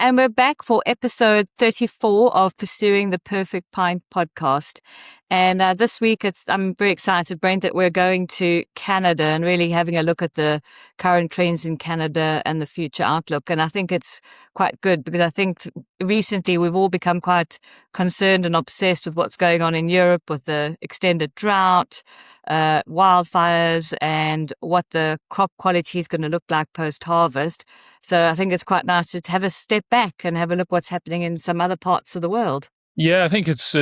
And we're back for episode 34 of Pursuing the Perfect Pint podcast. And this week, I'm very excited, Brent, that we're going to Canada and really having a look at the current trends in Canada and the future outlook. And I think it's quite good because I think recently we've all become quite concerned and obsessed with what's going on in Europe with the extended drought, wildfires, and what the crop quality is going to look like post-harvest. So I think it's quite nice to have a step back and have a look what's happening in some other parts of the world. Yeah, I think it's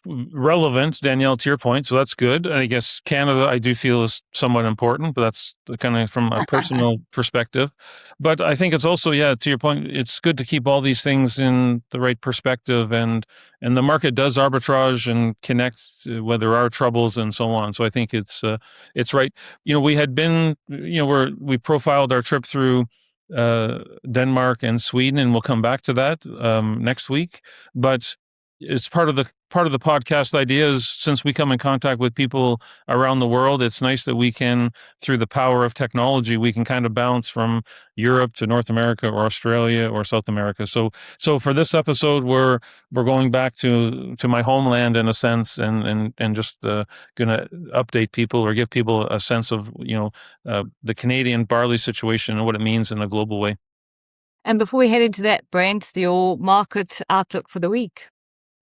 relevant, Danielle, to your point. So that's good. And I guess Canada, I do feel is somewhat important, but that's kind of from a personal perspective. But I think it's also, to your point, it's good to keep all these things in the right perspective, and the market does arbitrage and connect where there are troubles and so on. So I think it's right. We had been, we profiled our trip through Denmark and Sweden, and we'll come back to that next week. But it's part of the podcast idea is, since we come in contact with people around the world, it's nice that we can, through the power of technology, we can kind of bounce from Europe to North America or Australia or South America. So for this episode, we're going back to my homeland in a sense, and just going to update people or give people a sense of the Canadian barley situation and what it means in a global way. And before we head into that, Brent, your market outlook for the week.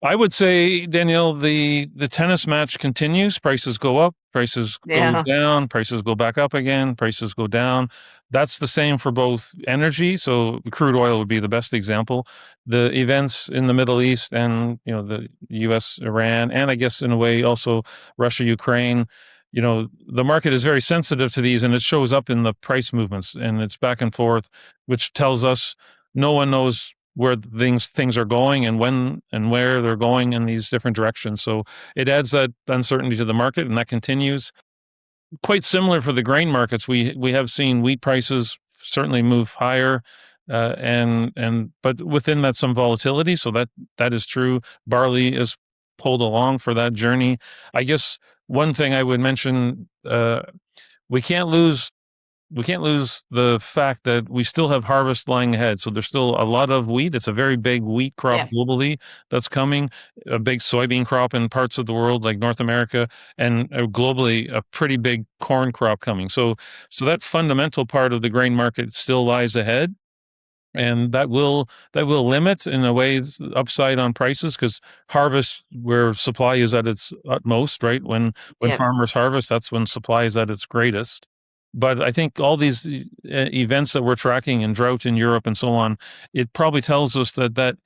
I would say, Danielle, the tennis match continues. Prices go up, prices go down, prices go back up again, prices go down. That's the same for both energy. So crude oil would be the best example. The events in the Middle East and, the U.S., Iran, and I guess in a way also Russia, Ukraine, the market is very sensitive to these, and it shows up in the price movements, and it's back and forth, which tells us no one knows where things are going and when and where they're going in these different directions. So it adds that uncertainty to the market, and that continues. Quite similar for the grain markets. We have seen wheat prices certainly move higher, but within that some volatility. So that is true. Barley is pulled along for that journey. I guess one thing I would mention, we can't lose the fact that we still have harvest lying ahead. So there's still a lot of wheat. It's a very big wheat crop globally that's coming, a big soybean crop in parts of the world like North America, and globally a pretty big corn crop coming. So that fundamental part of the grain market still lies ahead. And that will limit, in a way, upside on prices, because harvest, where supply is at its utmost, right? When farmers harvest, that's when supply is at its greatest. But I think all these events that we're tracking, and drought in Europe and so on, it probably tells us that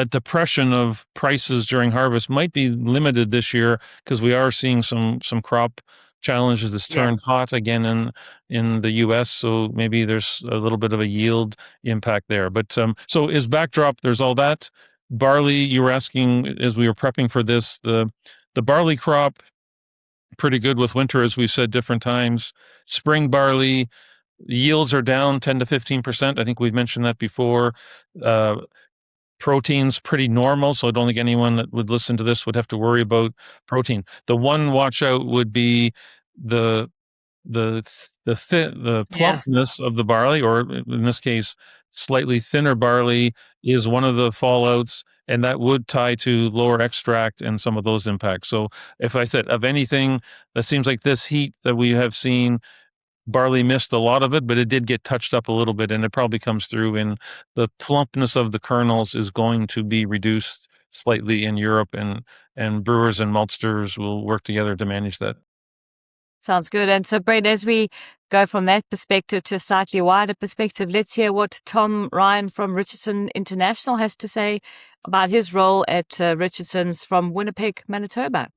depression of prices during harvest might be limited this year, because we are seeing some crop challenges. It's turned hot again in the U.S., so maybe there's a little bit of a yield impact there. But so as backdrop, there's all that. Barley, you were asking as we were prepping for this, the barley crop, pretty good with winter, as we've said different times. Spring barley yields are down 10 to 15%. I think we've mentioned that before. Protein's pretty normal, so I don't think anyone that would listen to this would have to worry about protein. The one watch out would be the plumpness of the barley, or in this case, slightly thinner barley is one of the fallouts, and that would tie to lower extract and some of those impacts. So if I said of anything, that seems like this heat that we have seen, barley missed a lot of it, but it did get touched up a little bit, and it probably comes through in the plumpness of the kernels is going to be reduced slightly in Europe, and brewers and maltsters will work together to manage that. Sounds good. And so, Brent, as we go from that perspective to a slightly wider perspective, let's hear what Tom Ryan from Richardson International has to say about his role at Richardson's from Winnipeg, Manitoba.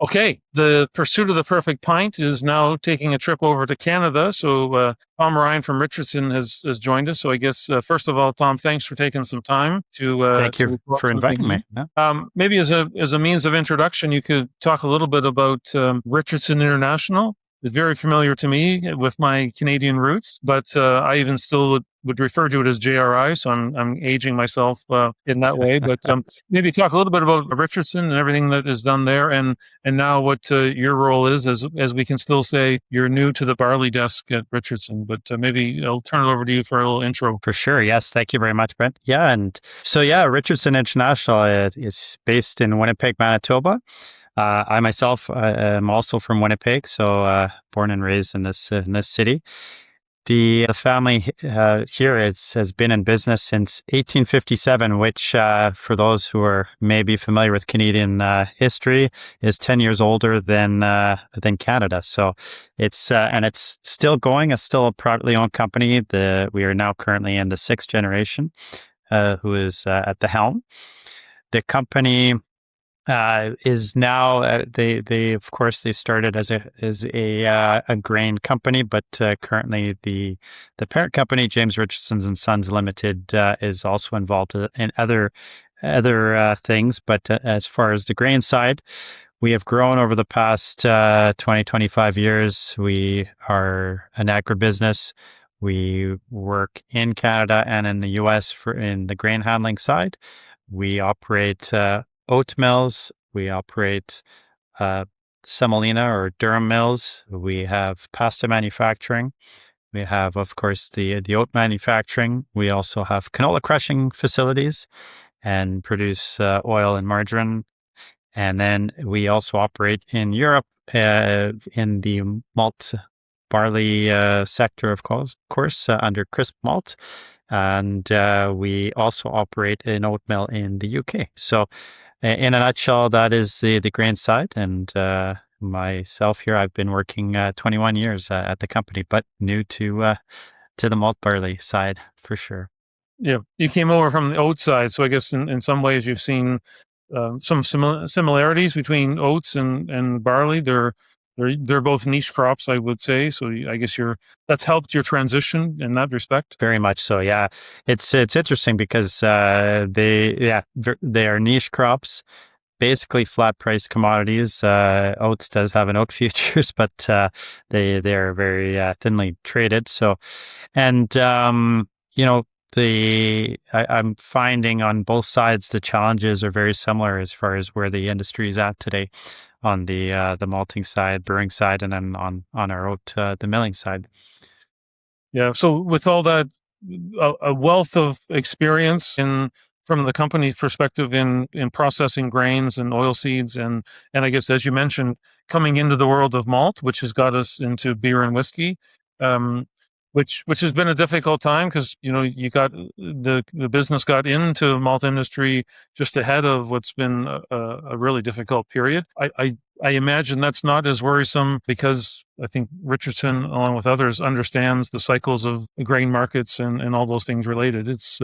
Okay, the Pursuit of the Perfect Pint is now taking a trip over to Canada. So Tom Ryan from Richardson has joined us. So I guess, first of all, Tom, thanks for taking some time to... Thank you for inviting me. Yeah. Maybe as a means of introduction, you could talk a little bit about Richardson International is very familiar to me with my Canadian roots, but I even still would refer to it as JRI. So I'm aging myself in that way. But maybe talk a little bit about Richardson and everything that is done there, and now what your role is, as we can still say you're new to the barley desk at Richardson. But maybe I'll turn it over to you for a little intro. For sure. Yes. Thank you very much, Brent. Yeah. And so, Richardson International is based in Winnipeg, Manitoba. I myself am also from Winnipeg, so born and raised in this city. The family here has been in business since 1857, which for those who are maybe familiar with Canadian history, is 10 years older than Canada. So it's still going. It's still a privately owned company. We are now currently in the 6th generation, who is at the helm. The company is now they of course they started as a grain company, but currently the parent company, James Richardson and Sons Limited, is also involved in other things. But as far as the grain side, we have grown over the past 25 years. We are an agribusiness. We work in Canada and in the US in the grain handling side. We operate oat mills. We operate semolina or durum mills. We have pasta manufacturing. We have, of course, the oat manufacturing. We also have canola crushing facilities and produce oil and margarine. And then we also operate in Europe in the malt barley sector, of course, under crisp malt. And we also operate an oat mill in the UK. So in a nutshell, that is the grain side. And myself here, I've been working 21 years at the company, but new to the malt barley side for sure. Yeah, you came over from the oat side, so I guess in some ways you've seen some similarities between oats and barley. They're both niche crops, I would say. So I guess that's helped your transition in that respect. Very much so. Yeah, it's interesting because they are niche crops, basically flat price commodities. Oats does have an oat futures, but they are very thinly traded. So, and I'm finding on both sides the challenges are very similar as far as where the industry is at today, on the malting side, brewing side, and then on our oat, the milling side. Yeah. So with all that, a wealth of experience from the company's perspective in processing grains and oilseeds, and I guess, as you mentioned, coming into the world of malt, which has got us into beer and whiskey, which has been a difficult time because you got the business got into malt industry just ahead of what's been a really difficult period. I imagine that's not as worrisome because I think Richardson, along with others, understands the cycles of grain markets and all those things related. It's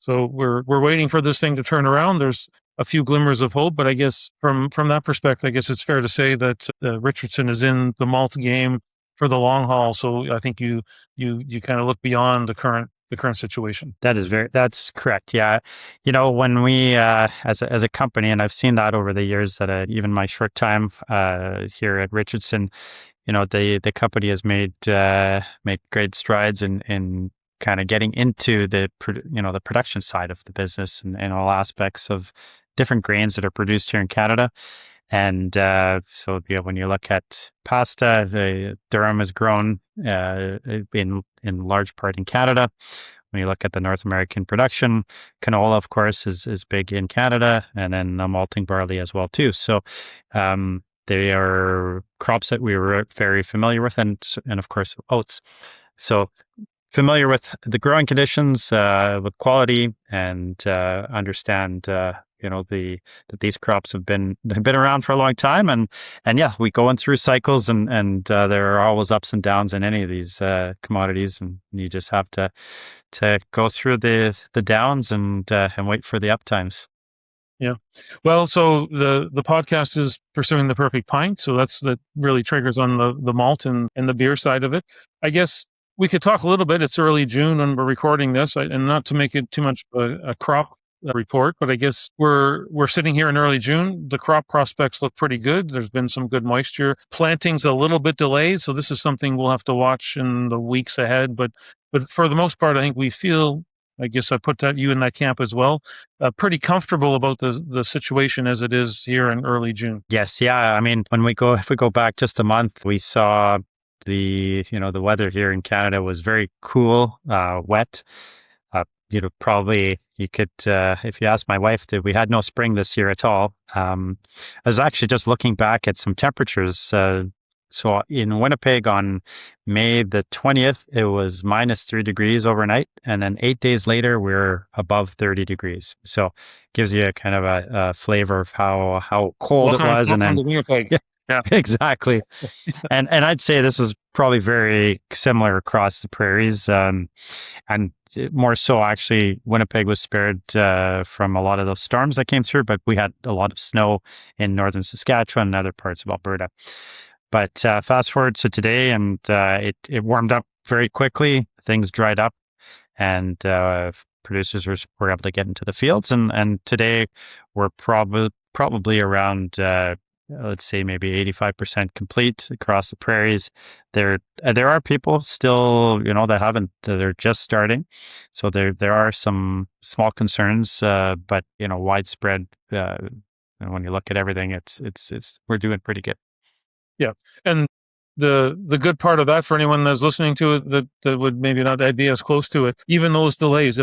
so we're waiting for this thing to turn around. There's a few glimmers of hope, but I guess from that perspective, I guess it's fair to say that Richardson is in the malt game for the long haul. So I think you kind of look beyond the current situation. That's correct. Yeah. When we, as a company, and I've seen that over the years that even my short time here at Richardson, the company has made great strides in kind of getting into the production side of the business and all aspects of different grains that are produced here in Canada. And so when you look at pasta, the durum has grown in large part in Canada. When you look at the North American production, canola, of course, is big in Canada, and then malting barley as well too. So they are crops that we were very familiar with, and of course oats. So familiar with the growing conditions, with quality, and understand that these crops have been around for a long time, and yeah, we go in through cycles, and there are always ups and downs in any of these commodities, and you just have to go through the downs and wait for the up times. Yeah. Well, so the podcast is Pursuing the Perfect Pint, so that really triggers on the malt and the beer side of it. I guess we could talk a little bit. It's early June when we're recording this, and not to make it too much a crop report, but I guess we're sitting here in early June. The crop prospects look pretty good. There's been some good moisture. Planting's a little bit delayed, so this is something we'll have to watch in the weeks ahead. But for the most part, I think we feel, I guess I put you in that camp as well, pretty comfortable about the situation as it is here in early June. Yes, yeah. I mean, if we go back just a month, we saw the weather here in Canada was very cool, wet. Probably you could, if you ask my wife, that we had no spring this year at all. I was actually just looking back at some temperatures. So in Winnipeg on May the 20th, it was -3 degrees overnight. And then 8 days later, we're above 30 degrees. So gives you a kind of a flavor of how cold it was. And then, to Winnipeg. Yeah, exactly. And I'd say this was probably very similar across the prairies. And more so, actually, Winnipeg was spared from a lot of those storms that came through, but we had a lot of snow in northern Saskatchewan and other parts of Alberta. But fast forward to today, and it warmed up very quickly. Things dried up, and producers were able to get into the fields. And today, we're probably around, let's say, maybe 85% complete across the prairies. There are people still, that haven't. They're just starting, so there are some small concerns, but widespread. When you look at everything, it's we're doing pretty good. Yeah, and the good part of that for anyone that's listening to it that would maybe not be as close to it, even those delays,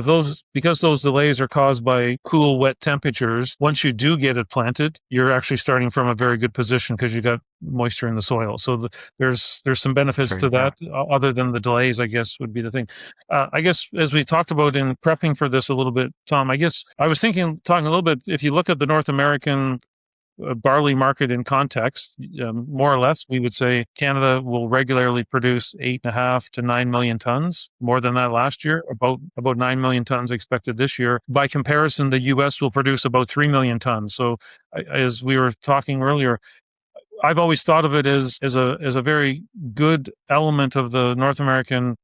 because those delays are caused by cool, wet temperatures, once you do get it planted, you're actually starting from a very good position because you got moisture in the soil. So there's some benefits to that, other than the delays, I guess, would be the thing. I guess as we talked about in prepping for this a little bit, Tom, I guess I was talking a little bit, if you look at the North American barley market in context, more or less, we would say Canada will regularly produce 8.5 to 9 million tons, more than that last year, about 9 million tons expected this year. By comparison, the U.S. will produce about 3 million tons. So as we were talking earlier, I've always thought of it as a very good element of the North American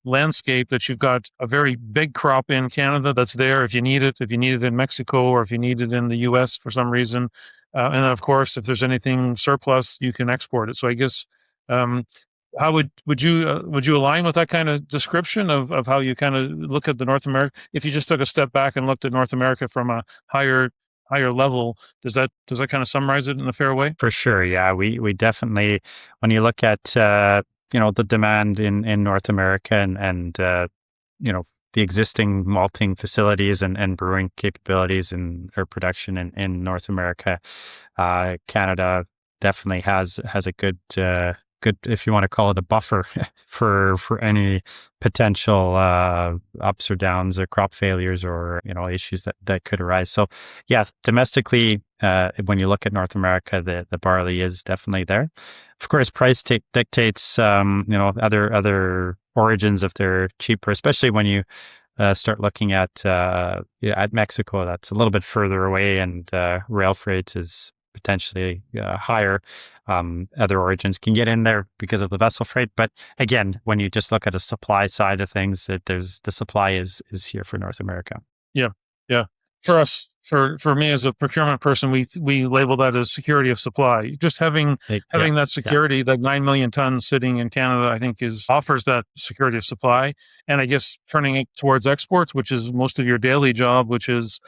landscape, that you've got a very big crop in Canada that's there if you need it in Mexico, or if you need it in the U.S. for some reason. And then, of course, if there's anything surplus, you can export it. So I guess, how would you align with that kind of description of how you kind of look at the North America? If you just took a step back and looked at North America from a higher level, does that kind of summarize it in a fair way? For sure, yeah. We definitely, when you look at the demand in North America and the existing malting facilities and brewing capabilities or production in North America, Canada definitely has a good, if you want to call it a buffer for any potential ups or downs or crop failures or issues that could arise. So yeah, domestically, when you look at North America, the barley is definitely there. Of course, price dictates other origins if they're cheaper, especially when you start looking at Mexico. That's a little bit further away, and rail freight is potentially higher. Other origins can get in there because of the vessel freight. But again, when you just look at a supply side of things, that the supply is here for North America. Yeah. For us, for me as a procurement person, we label that as security of supply. Just having that security, that 9 million tons sitting in Canada, I think offers that security of supply. And I guess turning it towards exports, which is most of your daily job, which is,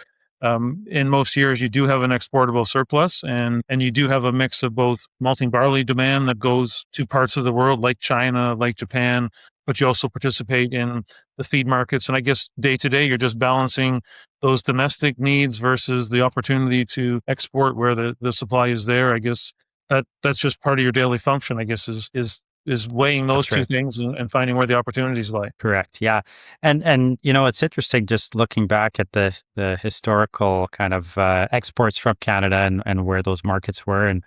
in most years, you do have an exportable surplus, and you do have a mix of both malting barley demand that goes to parts of the world like China, like Japan, but you also participate in the feed markets. And I guess day to day, you're just balancing those domestic needs versus the opportunity to export where the supply is there. I guess that's just part of your daily function, I guess, is weighing those two things and finding where the opportunities lie. Correct. Yeah. And it's interesting just looking back at the historical kind of exports from Canada and where those markets were. And,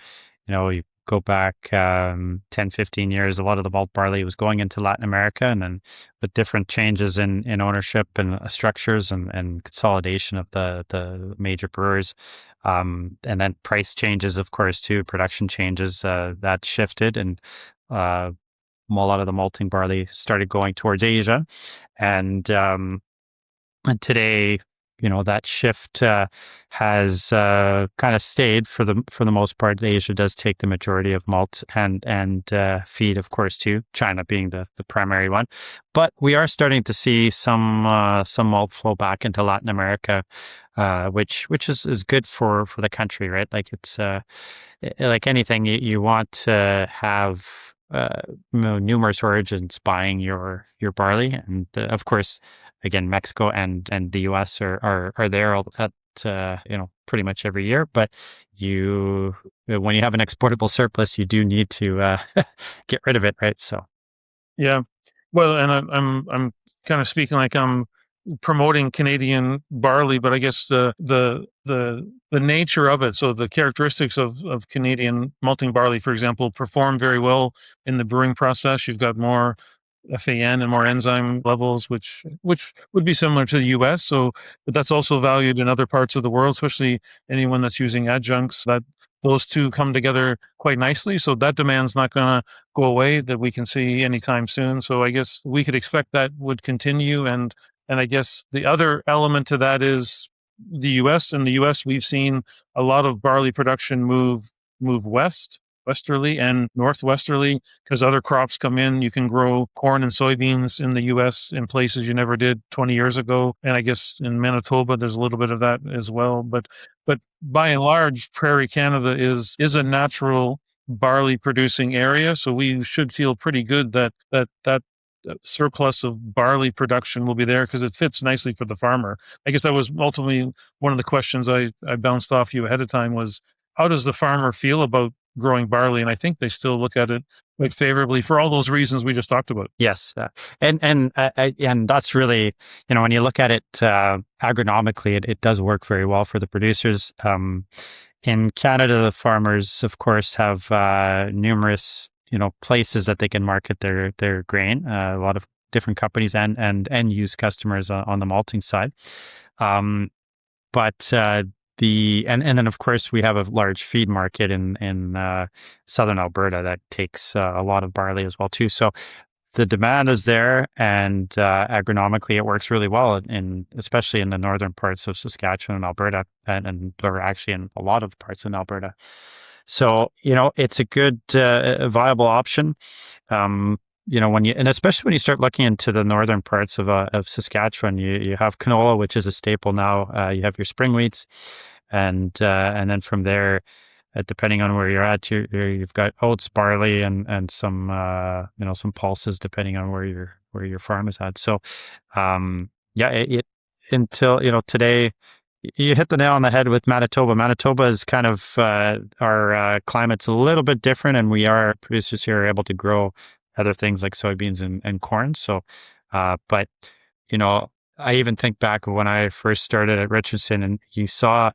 you go back 10, 15 years, a lot of the malt barley was going into Latin America, and then with different changes in ownership and structures and consolidation of the major brewers, and then price changes, of course, too, production changes, that shifted, and a lot of the malting barley started going towards Asia. And today, that shift has kind of stayed for the most part. Asia does take the majority of malt and feed, of course, too. China being the primary one, but we are starting to see some malt flow back into Latin America, which is good for the country, right? Like it's like anything, you want to have numerous origins buying your barley, and of course, again, Mexico and the U.S. are there at pretty much every year. But when you have an exportable surplus, you do need to get rid of it, right? So yeah, well, and I'm kind of speaking like I'm promoting Canadian barley, but I guess the nature of it, so the characteristics of Canadian malting barley, for example, perform very well in the brewing process. You've got more FAN and more enzyme levels, which would be similar to the US. So, but that's also valued in other parts of the world, especially anyone that's using adjuncts. That those two come together quite nicely. So that demand's not going to go away that we can see anytime soon. So I guess we could expect that would continue. And I guess the other element to that is the US. In the US, we've seen a lot of barley production move westerly and northwesterly, because other crops come in. You can grow corn and soybeans in the US in places you never did 20 years ago. And I guess in Manitoba, there's a little bit of that as well. But by and large, Prairie Canada is a natural barley producing area. So we should feel pretty good that surplus of barley production will be there, because it fits nicely for the farmer. I guess that was ultimately one of the questions I bounced off you ahead of time was, how does the farmer feel about growing barley? And I think they still look at it quite favorably for all those reasons we just talked about. Yes, and that's really, when you look at it agronomically, it does work very well for the producers. In Canada, the farmers, of course, have numerous places that they can market their grain. A lot of different companies and end use customers on the malting side. But and then of course we have a large feed market in southern Alberta that takes a lot of barley as well too. So the demand is there, and agronomically it works really well, especially in the northern parts of Saskatchewan and Alberta, and they're actually in a lot of parts in Alberta. So it's a good viable option. And especially when you start looking into the northern parts of Saskatchewan, you have canola, which is a staple now. You have your spring wheats, and then from there, depending on where you're at, you've got oats, barley, and some some pulses, depending on where your farm is at. So, until today, you hit the nail on the head with Manitoba. Manitoba is kind of our climate's a little bit different, and producers here are able to grow other things like soybeans and corn. So, but I even think back when I first started at Richardson, and you saw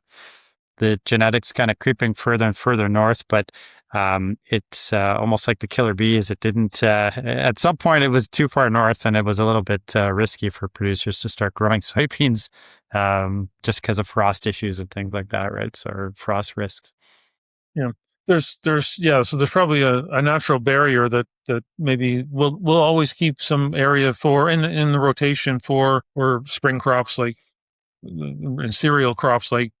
the genetics kind of creeping further and further north, but it's almost like the killer bees. It didn't, at some point it was too far north, and it was a little bit risky for producers to start growing soybeans just because of frost issues and things like that, right? So, or frost risks. Yeah. So there's probably a natural barrier that maybe we'll always keep some area for in the rotation for spring crops and cereal crops like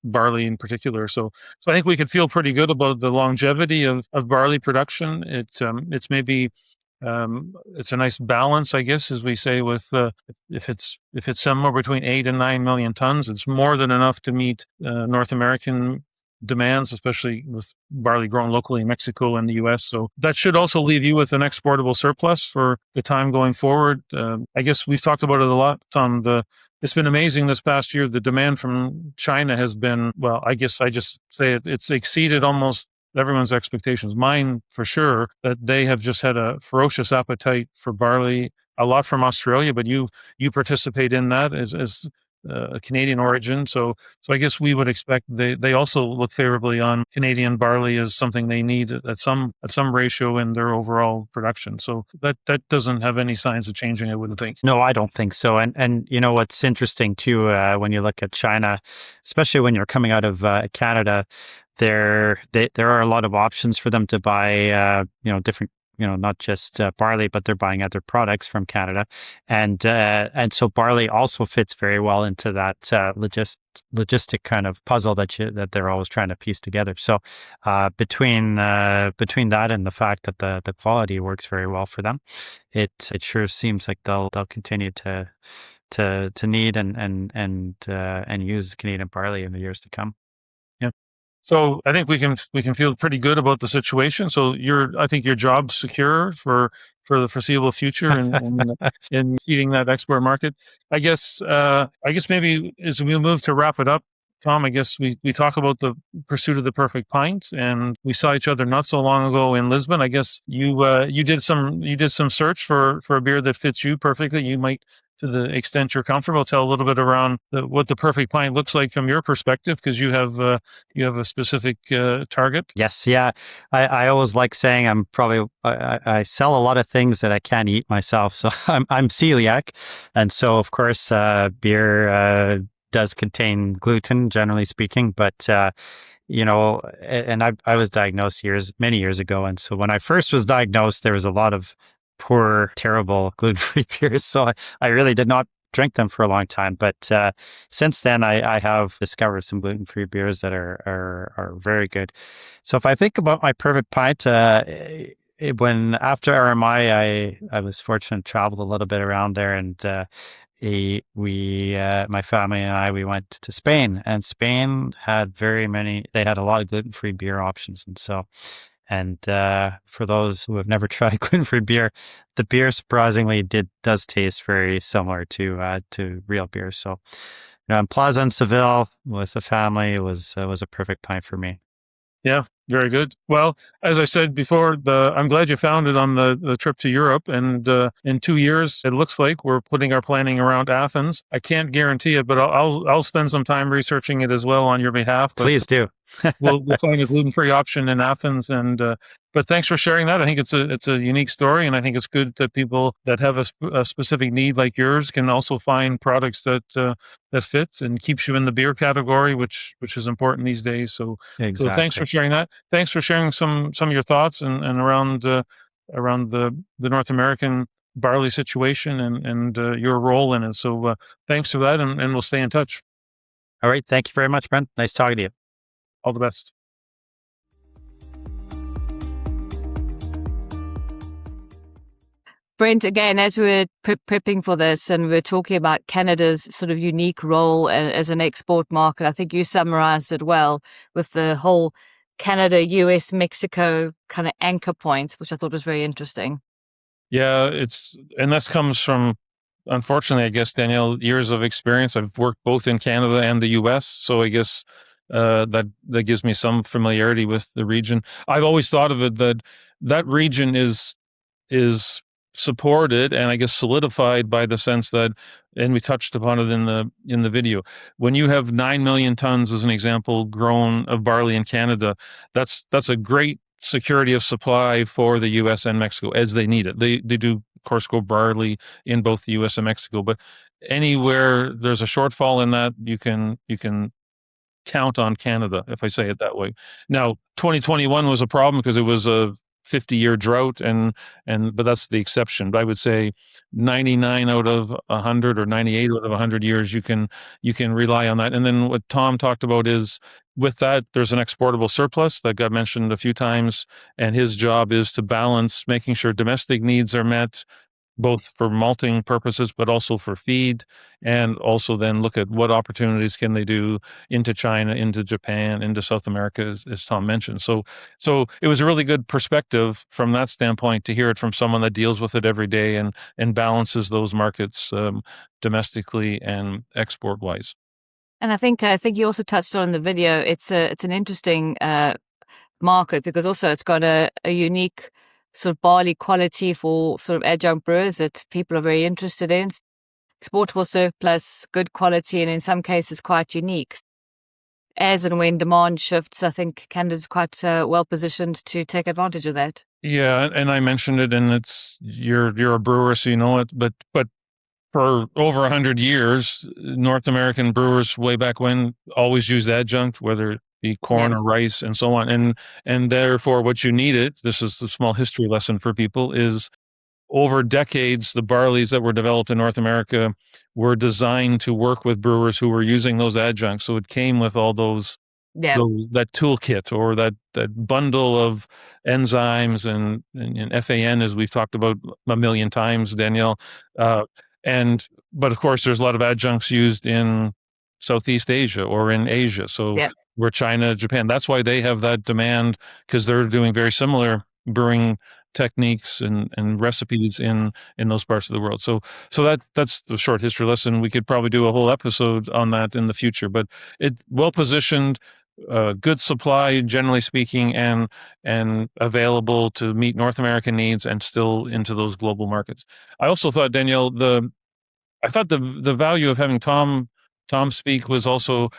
barley in particular. So I think we could feel pretty good about the longevity of barley production. It's maybe it's a nice balance, I guess, as we say, with if it's somewhere between 8 and 9 million tons, it's more than enough to meet North American demands, especially with barley grown locally in Mexico and the US. So that should also leave you with an exportable surplus for the time going forward. I guess we've talked about it a lot, Tom. It's been amazing this past year. The demand from China has been, well, I guess I just say it's exceeded almost everyone's expectations. Mine for sure, that they have just had a ferocious appetite for barley, a lot from Australia, but you participate in that as a Canadian origin. So I guess we would expect they also look favorably on Canadian barley as something they need at some ratio in their overall production. So that doesn't have any signs of changing, I wouldn't think. No, I don't think so. And what's interesting too, when you look at China, especially when you're coming out of Canada, there are a lot of options for them to buy different not just barley, but they're buying other products from Canada, and so barley also fits very well into that logistic kind of puzzle that they're always trying to piece together. So between that and the fact that the quality works very well for them, it sure seems like they'll continue to need and use Canadian barley in the years to come. Yeah. So I think we can feel pretty good about the situation. So I think your job's secure for the foreseeable future in feeding that export market. I guess maybe as we move to wrap it up, Tom, I guess we talk about the pursuit of the perfect pint, and we saw each other not so long ago in Lisbon. I guess you did some search for a beer that fits you perfectly. You might, to the extent you're comfortable, tell a little bit around what the perfect pint looks like from your perspective, because you have a specific target. Yes, yeah. I always like saying I sell a lot of things that I can't eat myself. So I'm celiac, and so of course beer does contain gluten, generally speaking, but and I was diagnosed many years ago, and so when I first was diagnosed, there was a lot of poor, terrible gluten-free beers, so I really did not drink them for a long time. But since then, I have discovered some gluten-free beers that are very good. So if I think about my perfect pint, when after RMI, I was fortunate to travel a little bit around there, and my family and I, we went to Spain, and Spain had they had a lot of gluten-free beer options. And for those who have never tried gluten-free beer, the beer surprisingly does taste very similar to real beer. So, in Plaza in Seville with the family was a perfect pint for me. Yeah, very good. Well, as I said before, I'm glad you found it on the trip to Europe. And in 2 years, it looks like we're putting our planning around Athens. I can't guarantee it, but I'll spend some time researching it as well on your behalf. But please do. we'll find a gluten-free option in Athens. And but thanks for sharing that. I think it's a unique story, and I think it's good that people that have a specific need like yours can also find products that fits and keeps you in the beer category, which is important these days. So exactly. So thanks for sharing that. Thanks for sharing some of your thoughts and around the North American barley situation and your role in it. So thanks for that, and we'll stay in touch. All right. Thank you very much, Brent. Nice talking to you. All the best. Brent, again, as we were prepping for this and we are talking about Canada's sort of unique role as an export market, I think you summarized it well with the whole Canada, US, Mexico kind of anchor points, which I thought was very interesting. Yeah, and this comes from, unfortunately, I guess, Danielle, years of experience. I've worked both in Canada and the US, so I guess that gives me some familiarity with the region. I've always thought of it that region is supported and I guess solidified by the sense that, and we touched upon it in the video, when you have 9 million tons, as an example, grown of barley in Canada, that's a great security of supply for the U.S. and Mexico as they need it. They do, of course, grow barley in both the U.S. and Mexico, but anywhere there's a shortfall in that, you can count on Canada, if I say it that way. Now, 2021 was a problem because it was a 50-year drought, but that's the exception. But I would say 99 out of 100 or 98 out of 100 years, you can rely on that. And then what Tom talked about is, with that, there's an exportable surplus that got mentioned a few times, and his job is to balance making sure domestic needs are met, both for malting purposes, but also for feed, and also then look at what opportunities can they do into China, into Japan, into South America, as Tom mentioned. So it was a really good perspective from that standpoint to hear it from someone that deals with it every day and balances those markets domestically and export-wise. And I think you also touched on in the video, it's an interesting market because also it's got a unique sort of barley quality for sort of adjunct brewers that people are very interested in. Exportable surplus, good quality, and in some cases quite unique. As and when demand shifts, I think Canada's quite well positioned to take advantage of that. Yeah, and I mentioned it, and you're a brewer, so you know it. But for over 100 years, North American brewers way back when always used adjunct, whether be corn or rice and so on. And therefore what you needed, this is a small history lesson for people, is over decades, the barleys that were developed in North America were designed to work with brewers who were using those adjuncts. So it came with all that toolkit, or that bundle of enzymes and FAN, as we've talked about a million times, Danielle. But of course, there's a lot of adjuncts used in Southeast Asia or in Asia. So where China, Japan, that's why they have that demand, because they're doing very similar brewing techniques and recipes in those parts of the world. So that's the short history lesson. We could probably do a whole episode on that in the future, but it's well positioned, good supply, generally speaking, and available to meet North American needs and still into those global markets. I also thought, Danielle, the value of having Tom speak was also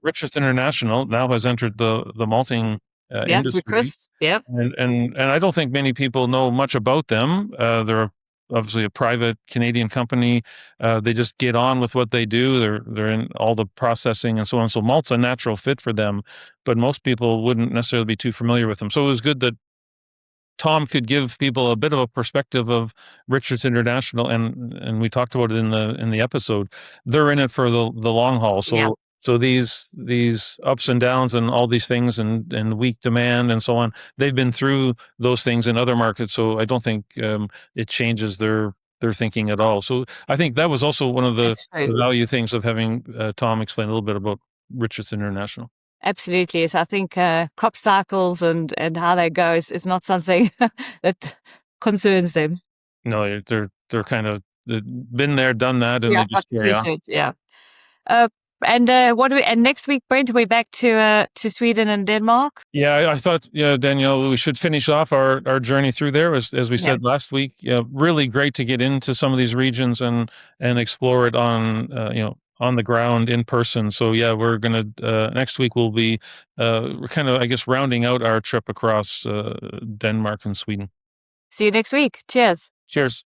Richardson International now has entered the malting industry. Chris. Yep. And I don't think many people know much about them. They're obviously a private Canadian company. They just get on with what they do. They're in all the processing and so on. So malt's a natural fit for them, but most people wouldn't necessarily be too familiar with them. So it was good that Tom could give people a bit of a perspective of Richardson International, and we talked about it in the episode. They're in it for the long haul. So so these ups and downs and all these things and weak demand and so on, they've been through those things in other markets. So I don't think it changes their thinking at all. So I think that was also one of the value things of having Tom explain a little bit about Richardson International. Absolutely. So I think crop cycles and how they go is not something that concerns them. No, they're kind of been there, done that, and they just carry on. And next week, Brent, we're back to Sweden and Denmark. Yeah, I thought, Danielle, we should finish off our journey through there, as we said last week. Really great to get into some of these regions and explore it on the ground in person. So we're gonna next week we'll be we're kind of, I guess, rounding out our trip across Denmark and Sweden. See you next week. Cheers. Cheers.